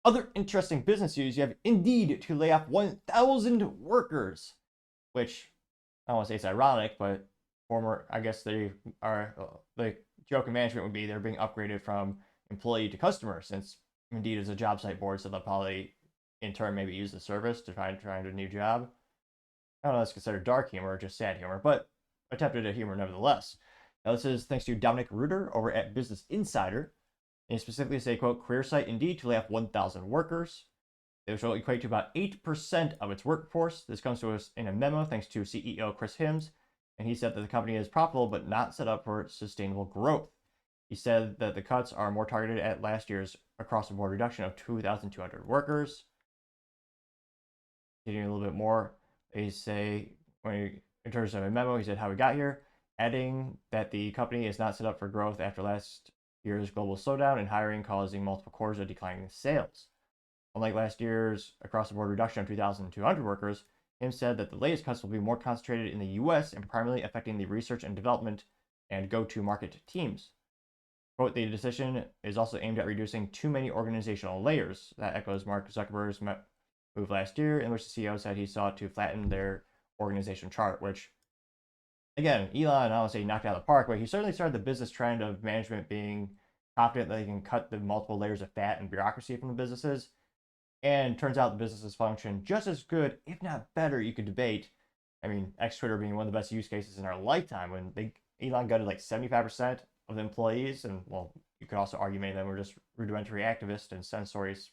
Other interesting business news, you have Indeed to lay off 1,000 workers, which I don't want to say it's ironic, but I guess they are, the joke in management would be they're being upgraded from employee to customer, since Indeed is a job site board, so they'll probably in turn maybe use the service to try a new job. I don't know if that's considered dark humor or just sad humor, but attempted at humor nevertheless. Now, this is thanks to Dominic Reuter over at Business Insider. And he specifically say, quote, career site Indeed to lay off 1,000 workers. Which will equate to about 8% of its workforce. This comes to us in a memo thanks to CEO Chris Hims, and he said that the company is profitable but not set up for sustainable growth. He said that the cuts are more targeted at last year's across-the-board reduction of 2,200 workers. Getting a little bit more, they say, in terms of a memo, he said how we got here, adding that the company is not set up for growth after last year's global slowdown and hiring causing multiple quarters of declining sales. Unlike last year's across-the-board reduction of 2,200 workers, Hims said that the latest cuts will be more concentrated in the U.S. and primarily affecting the research and development and go-to-market teams. Quote, the decision is also aimed at reducing too many organizational layers. That echoes Mark Zuckerberg's move last year, in which the CEO said he sought to flatten their organization chart, which, again, Elon, I don't want to say knocked out of the park, but he certainly started the business trend of management being confident that they can cut the multiple layers of fat and bureaucracy from the businesses. And turns out the businesses function just as good, if not better. You could debate. I mean, Twitter being one of the best use cases in our lifetime, when Elon gutted like 75% of the employees, and well, you could also argue many of them were just rudimentary activists and censorious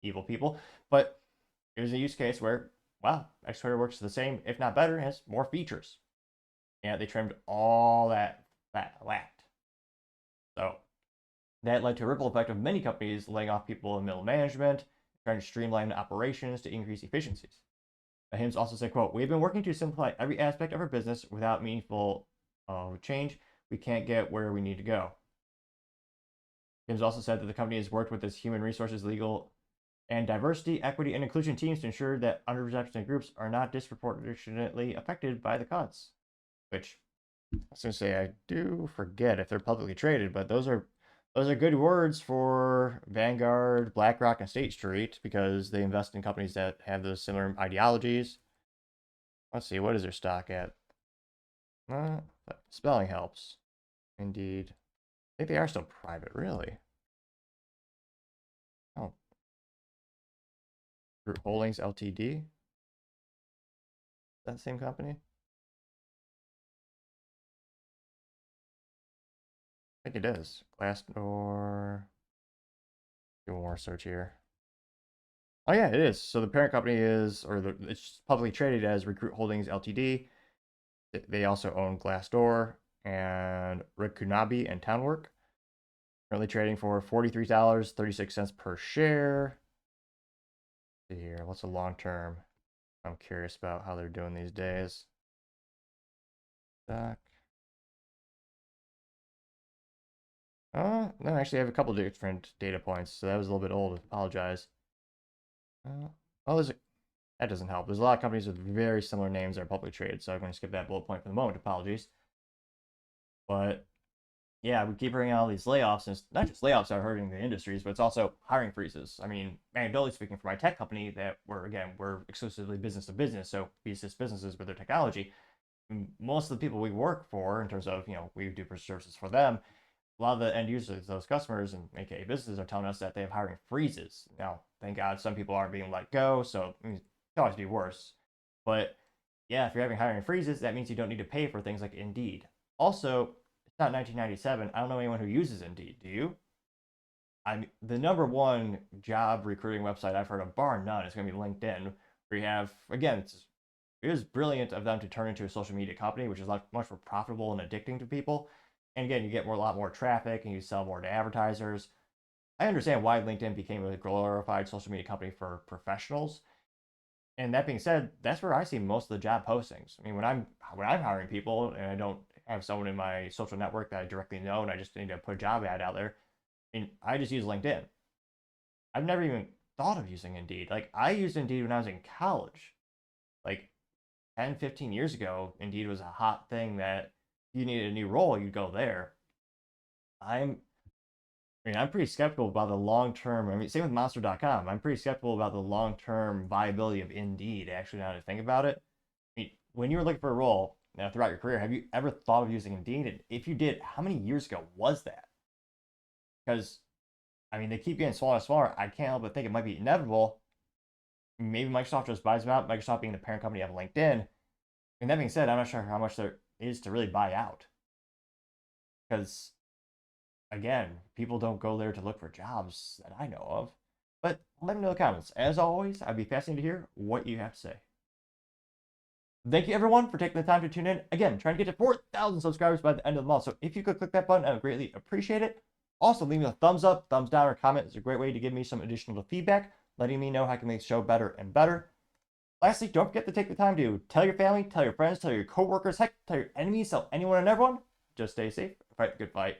evil people. But it was a use case where, wow, Twitter works the same, if not better, and has more features. And they trimmed all that fat. So that led to a ripple effect of many companies laying off people in middle management, trying to streamline operations to increase efficiencies. Hims also said, quote, we've been working to simplify every aspect of our business without meaningful change. We can't get where we need to go. Hims also said that the company has worked with its human resources, legal, and diversity, equity, and inclusion teams to ensure that underrepresented groups are not disproportionately affected by the cuts. Which, I was going to say, I do forget if they're publicly traded, but those are good words for Vanguard, BlackRock, and State Street, because they invest in companies that have those similar ideologies. Let's see, what is their stock at? Spelling helps. Indeed. I think they are still private, really. Oh. Group Holdings Ltd. That same company? I think it is. Glassdoor. Do one more search here. Oh yeah, it is. So the parent company is, it's publicly traded as Recruit Holdings Ltd. They also own Glassdoor and Rikunabi and Townwork. Currently trading for $43.36 per share. Let's see here, what's the long term? I'm curious about how they're doing these days. Stock. No, actually I have a couple different data points, so that was a little bit old. I apologize. That doesn't help. There's a lot of companies with very similar names that are publicly traded, so I'm going to skip that bullet point for the moment. Apologies. But yeah, we keep bringing all these layoffs, and not just layoffs are hurting the industries, but it's also hiring freezes. I mean, anecdotally speaking, for my tech company, that we're exclusively business to business, so we assist businesses with their technology. Most of the people we work for, in terms of, we do services for them, a lot of the end users, those customers and aka businesses, are telling us that they have hiring freezes. Now, thank God some people aren't being let go, so it could always be worse. But yeah, if you're having hiring freezes, that means you don't need to pay for things like Indeed. Also, it's not 1997. I don't know anyone who uses Indeed. Do you? The number one job recruiting website I've heard of, bar none, is going to be LinkedIn, where you have, again, it is brilliant of them to turn into a social media company, which is much more profitable and addicting to people. And again, you get a lot more traffic and you sell more to advertisers. I understand why LinkedIn became a glorified social media company for professionals. And that being said, that's where I see most of the job postings. I mean, when I'm hiring people and I don't have someone in my social network that I directly know and I just need to put a job ad out there, I just use LinkedIn. I've never even thought of using Indeed. Like, I used Indeed when I was in college. Like 10, 15 years ago, Indeed was a hot thing that you needed a new role, you'd go there. I mean, I'm pretty skeptical about the long term. I mean, same with Monster.com. I'm pretty skeptical about the long term viability of Indeed, actually, now to think about it. I mean, when you were looking for a role throughout your career, have you ever thought of using Indeed? And if you did, how many years ago was that? Because, I mean, they keep getting smaller and smaller. I can't help but think it might be inevitable. Maybe Microsoft just buys them out, Microsoft being the parent company of LinkedIn. And that being said, I'm not sure how much there is to really buy out. Because again, people don't go there to look for jobs that I know of. But let me know in the comments. As always, I'd be fascinated to hear what you have to say. Thank you everyone for taking the time to tune in. Again, trying to get to 4,000 subscribers by the end of the month. So if you could click that button, I would greatly appreciate it. Also, leave me a thumbs up, thumbs down, or comment. It's a great way to give me some additional feedback, letting me know how I can make the show better and better. Lastly, don't forget to take the time to tell your family, tell your friends, tell your coworkers, heck, tell your enemies, tell anyone and everyone. Just stay safe, fight the good fight.